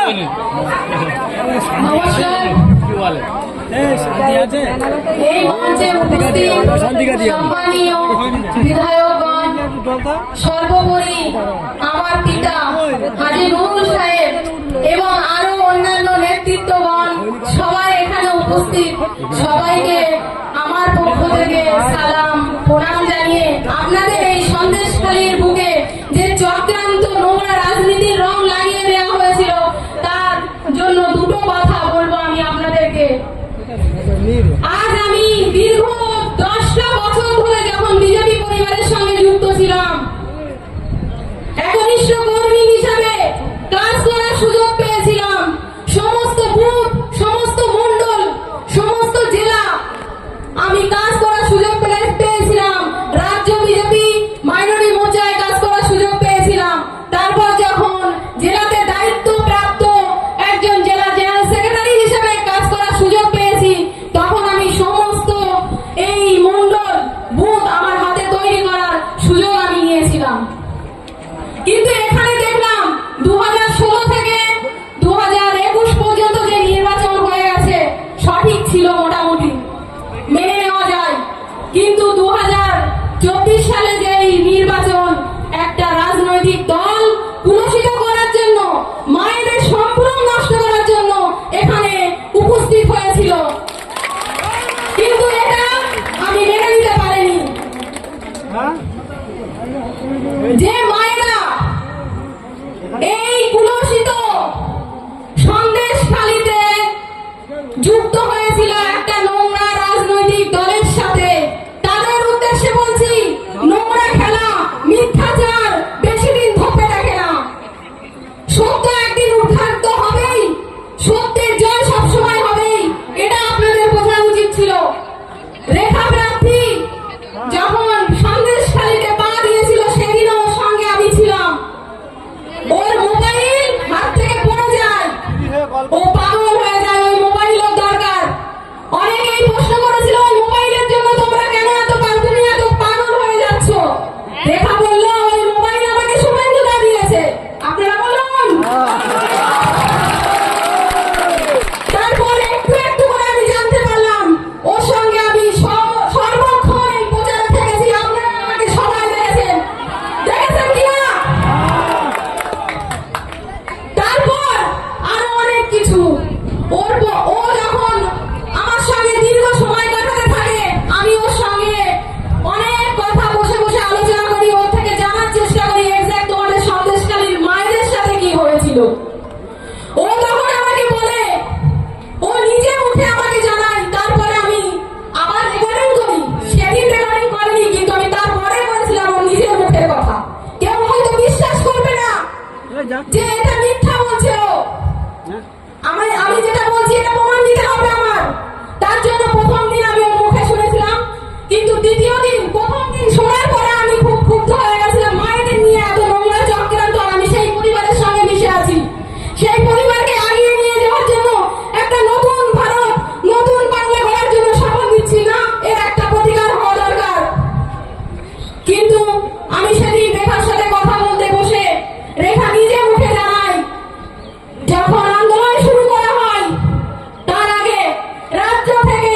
এই মঞ্চে উপস্থিত সম্মানীয় বিধায়কগণ, সর্বোপরি আমার পিতা হাজী নুরুল সাহেব এবং আরো অন্যান্য নেতৃত্বগণ সবাই এখানে উপস্থিত, সবাইকে আমার পক্ষ থেকে সালাম প্রণাম জানিয়ে আপনাদের এই সন্দেশখালীর বুকে যে চক্রান্ত নোংরা রাজনীতির রং লাগিয়ে দেওয়া হয়েছিল তার জন্য দুটো কথা বলবো আমি আপনাদেরকে। আজ আমি দীর্ঘ 10টা বছর ধরে যখন বিজেপি পরিবারের সঙ্গে যুক্ত ছিলাম, একনিষ্ঠ কর্মী হিসাবে কাজ করার সুযোগ পেয়েছিলাম। সমস্ত বুথ, সমস্ত মন্ডল, সমস্ত জেলা আমি কাজ করার সুযোগ পেয়েছিলাম। রাজ্য বিজেপি মাইনরিটি মোর্চায় কাজ করার সুযোগ পেয়েছিলাম। তারপর যখন জেলাতে দায়িত্ব প্রাপ্ত একজন জেলা জেনারেল সেক্রেটারি হিসেবে কাজ করার সুযোগ পেয়েছি, তখন আমি সমস্ত এই মন্ডল বুথ আমার হাতে তৈরি করার সুযোগ আমি নিয়েছিলাম। কিন্তু এখানে দেখলাম 2016 থেকে 2021 পর্যন্ত যে নির্বাচন হয়ে গেছে সঠিক ছিল, মোটামুটি মেনে নেওয়া যায়। কিন্তু 2024 সালে যে নির্বাচন একটা রাজনৈতিক দল কুলুষিত করার জন্য, মায়েদের সম্পূর্ণ নষ্ট করার জন্য এখানে উপস্থিত হয়েছিল, কিন্তু এটা আমি মেনে নিতে পারিনি। যে মায়েরা এই কুলুষিত সন্দেশখালীতে যুক্ত হয়েছিল একটা নোংরা রাজনৈতিক দলের সাথে, তাদের উদ্দেশ্যে বলছি, নোংরা খেলা, মিথ্যাচার বেশি দিন ধরে রাখে না। সত্য একদিন উদ্ঘাটিত হবেই, সত্যের জয় সবসময় হবেই, এটা আপনাদের বোঝা উচিত ছিল। রেখা প্রার্থী যখন সন্দেশখালীতে পা দিয়েছিল সেদিনও ওর সঙ্গে আমি ছিলাম। ওর মোবাইল হাত থেকে পড়ে যায়, ও পাগল হয়ে যায়, ওই মোবাইল ওর দরকার। অনেকেই প্রশ্ন করেছিল ওই মোবাইলের জন্য তোমরা কেন তুমি এত পাগল হয়ে যাচ্ছ। রেখা বলল ওই মোবাইল আমাকে শুভেন্দুদা দিয়েছে। আপনারা বলুন। তারপর একটু একটু করে আমি জানতে পারলাম ওর সঙ্গে আমি সর্বক্ষণ এই প্রচারে থেকেছি। আপনারা আমাকে সবাই দেখেছেন কিনা? তারপর আরো অনেক কিছু। ও যখন আমার সঙ্গে দীর্ঘ সময় কাটাতে থাকে, আমি ওর সঙ্গে অনেক কথা বসে বসে আলোচনা করি, ওর থেকে জানার চেষ্টা করি এক্সাক্ট তোমাদের সন্দেশখালীর মায়েদের সাথে কি হয়েছিল। ও তখন আমাকে বলে, ও নিজে মুখে আমাকে জানায়। তারপরে আমি আবার রেকর্ডিং করি, সেদিন রেকর্ডিং করিনি, কিন্তু আমি তারপরে করেছিলাম ওর নিজের মুখের কথা। কেউ হয়তো বিশ্বাস করবে না যে এটা মিথ্যা বলছে ও। আমি যেটা বলছি এটা প্রমাণ দিতে হবে আমার। তার জন্য প্রথম দিন আমি ওর মুখে শুনেছিলাম, কিন্তু দ্বিতীয় দিন, প্রথম দিন শোনার পরে আমি খুব ক্ষুব্ধ হয়ে গেছিলাম। মায়েদের নিয়ে এত নোংরা চক্রান্ত, আমি সেই পরিবারের সঙ্গে মিশে আছি। সেই পরিবারকে আগিয়ে নিয়ে যাওয়ার জন্য একটা নতুন ভারত, নতুন বাংলা গড়ার জন্য শপথ দিচ্ছি না, এর একটা প্রতিকার হওয়া দরকার। কিন্তু আমি সেদিন রেখার সাথে কথা বলতে বসে রেখা নিজে মুখে জানায়, যখন আন্দোলন শুরু করা হয় তার আগে রাজ্য থেকে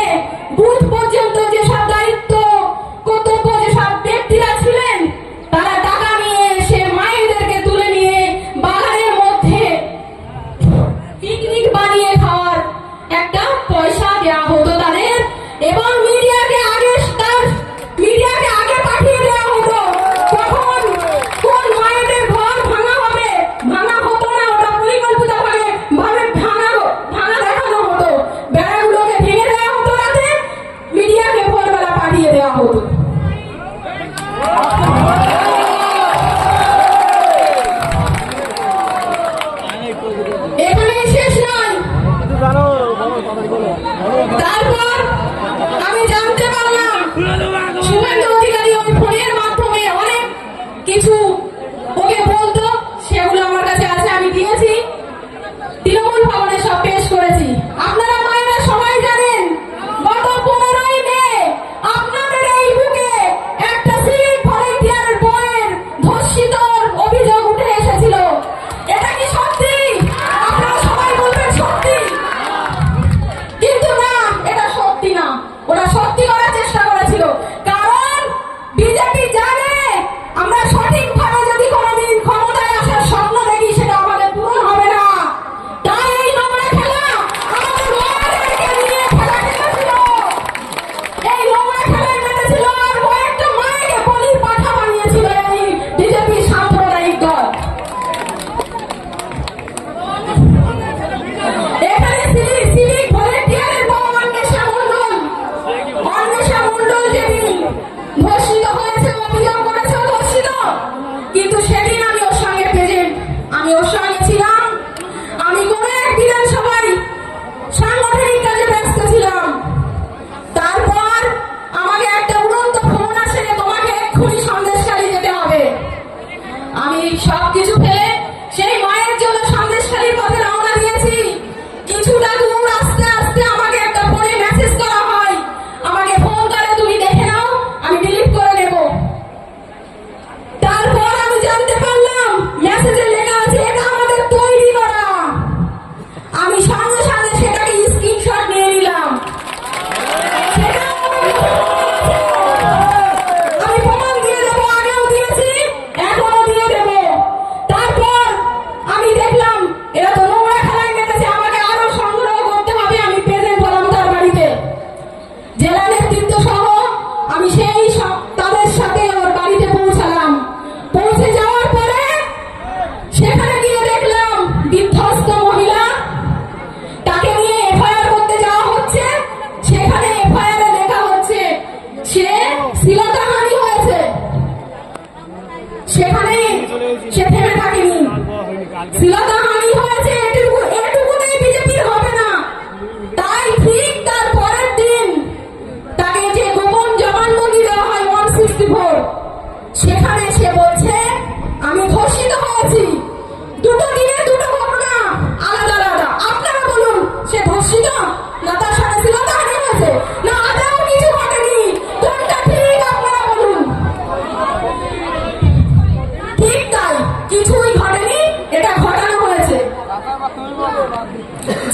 বুথ পর্যন্ত যেসব দায়িত্ব কর্তব্য যেসব ব্যক্তিরা ছিলেন, তারা টাকা নিয়ে এসে মায়েদেরকে তুলে নিয়ে বাগানের মধ্যে পিকনিক বানিয়ে খাওয়ার একটা পয়সা দেওয়া হতো তাদের, এবং মিডিয়াকে আগে পাঠিয়ে দেওয়া হতো। কখন কোন মায়েদের ঘর ভাঙা হবে, ভাঙা হতো না, ওটা পরিকল্পিত ভাবে ভাঙা দেখানো হতো। বেড়াগুলোকে ভেঙে দেওয়া হতো রাতে, মিডিয়াকে ভোরবেলা পাঠিয়ে দেওয়া হতো। এখানেই শেষ নয়। তারপর আমি জানতে পারলাম শুভেন্দু অধিকারী ওই ফোনের মাধ্যমে অনেক কিছু ওকে বলতো, সেগুলো আমার কাছে আছে, আমি দিয়েছি, তৃণমূল ভবনে সব পেশ করেছি। আপনারা মায়েরা সবাই জানেন গত 15ই মে আপনাদের এই বুকে একটা সিভিক ভলেন্টিয়ার বয়ের ধর্ষিত অভিযোগ উঠে এসেছিল। এটা কি সত্যি? আপনারা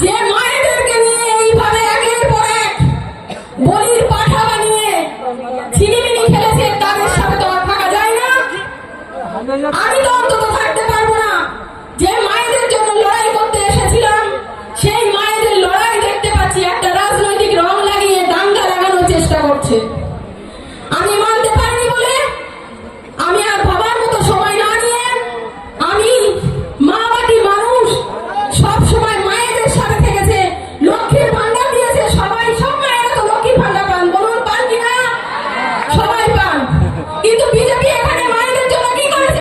যে